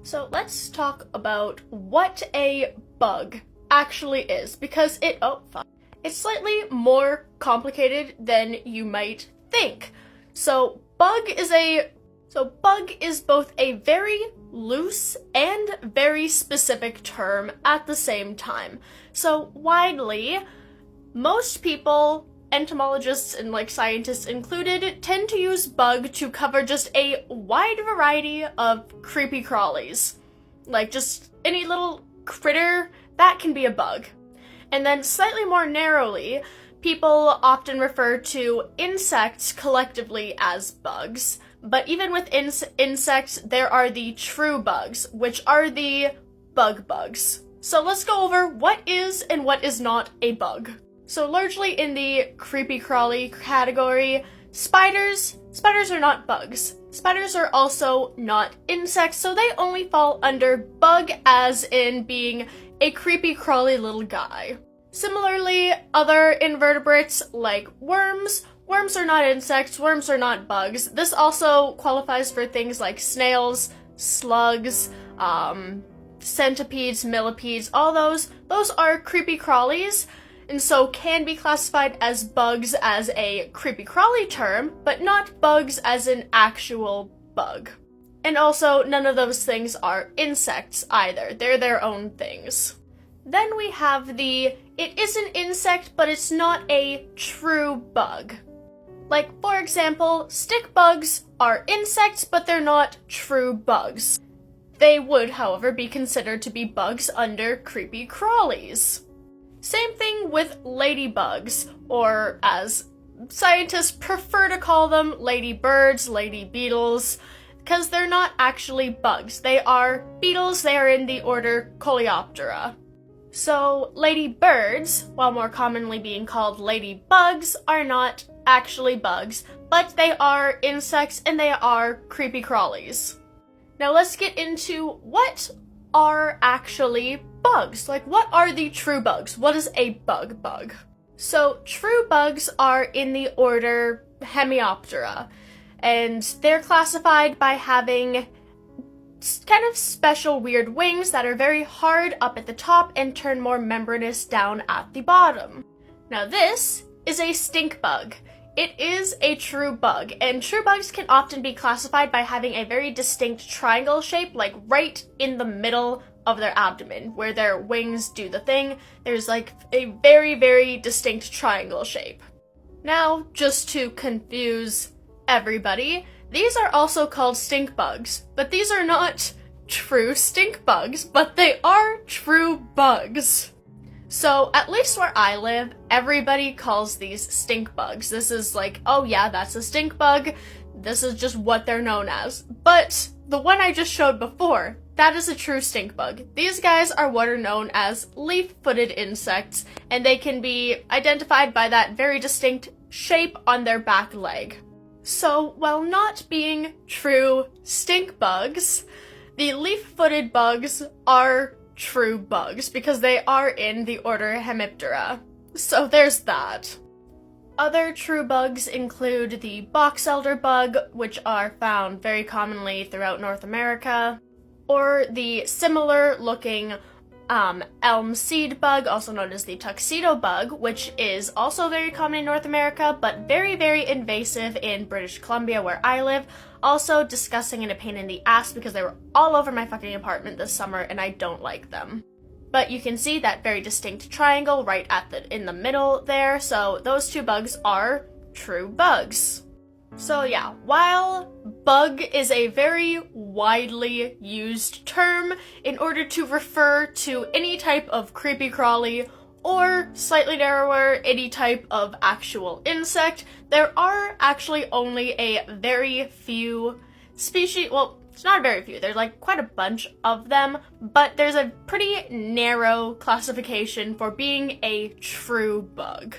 So let's talk about what a bug actually is, because it's slightly more complicated than you might think. Bug is both a very loose and very specific term at the same time. So widely, most people, entomologists and scientists included, tend to use bug to cover just a wide variety of creepy crawlies. Like just any little critter, that can be a bug. And then slightly more narrowly, people often refer to insects collectively as bugs. But even with insects, there are the true bugs, which are the bugs. So let's go over what is and what is not a bug. So largely in the creepy crawly category, spiders are not bugs. Spiders are also not insects, so they only fall under bug as in being a creepy crawly little guy. Similarly, other invertebrates like worms are not insects, worms are not bugs. This also qualifies for things like snails, slugs, centipedes, millipedes, all those are creepy crawlies, and so can be classified as bugs as a creepy crawly term, but not bugs as an actual bug. And also, none of those things are insects either. They're their own things. Then we have it is an insect, but it's not a true bug. Like, for example, stick bugs are insects, but they're not true bugs. They would, however, be considered to be bugs under creepy crawlies. Same thing with ladybugs, or as scientists prefer to call them, ladybirds, lady beetles, because they're not actually bugs. They are beetles, they are in the order Coleoptera. So ladybirds, while more commonly being called ladybugs, are not actually bugs, but they are insects and they are creepy crawlies. Now let's get into what are actually bugs. Like, what are the true bugs? What is a bug? So true bugs are in the order Hemioptera, and they're classified by having kind of special weird wings that are very hard up at the top and turn more membranous down at the bottom. Now this is a stink bug. It is a true bug, and true bugs can often be classified by having a very distinct triangle shape, like right in the middle of their abdomen, where their wings do the thing. There's like a very, very distinct triangle shape. Now, just to confuse everybody, these are also called stink bugs, but these are not true stink bugs, but they are true bugs. So, at least where I live, everybody calls these stink bugs. This is like, oh yeah, that's a stink bug. This is just what they're known as. But the one I just showed before, that is a true stink bug. These guys are what are known as leaf-footed insects, and they can be identified by that very distinct shape on their back leg. So, while not being true stink bugs, the leaf-footed bugs are true bugs because they are in the order Hemiptera. So there's that. Other true bugs include the box elder bug, which are found very commonly throughout North America, or the similar looking elm seed bug, also known as the tuxedo bug, which is also very common in North America, but very, very invasive in British Columbia, where I live. Also disgusting and a pain in the ass because they were all over my fucking apartment this summer and I don't like them. But you can see that very distinct triangle right in the middle there, so those two bugs are true bugs. So yeah, while bug is a very widely used term in order to refer to any type of creepy crawly, or slightly narrower, any type of actual insect, there are actually only a very few species. Well, it's not very few, there's like quite a bunch of them, but there's a pretty narrow classification for being a true bug.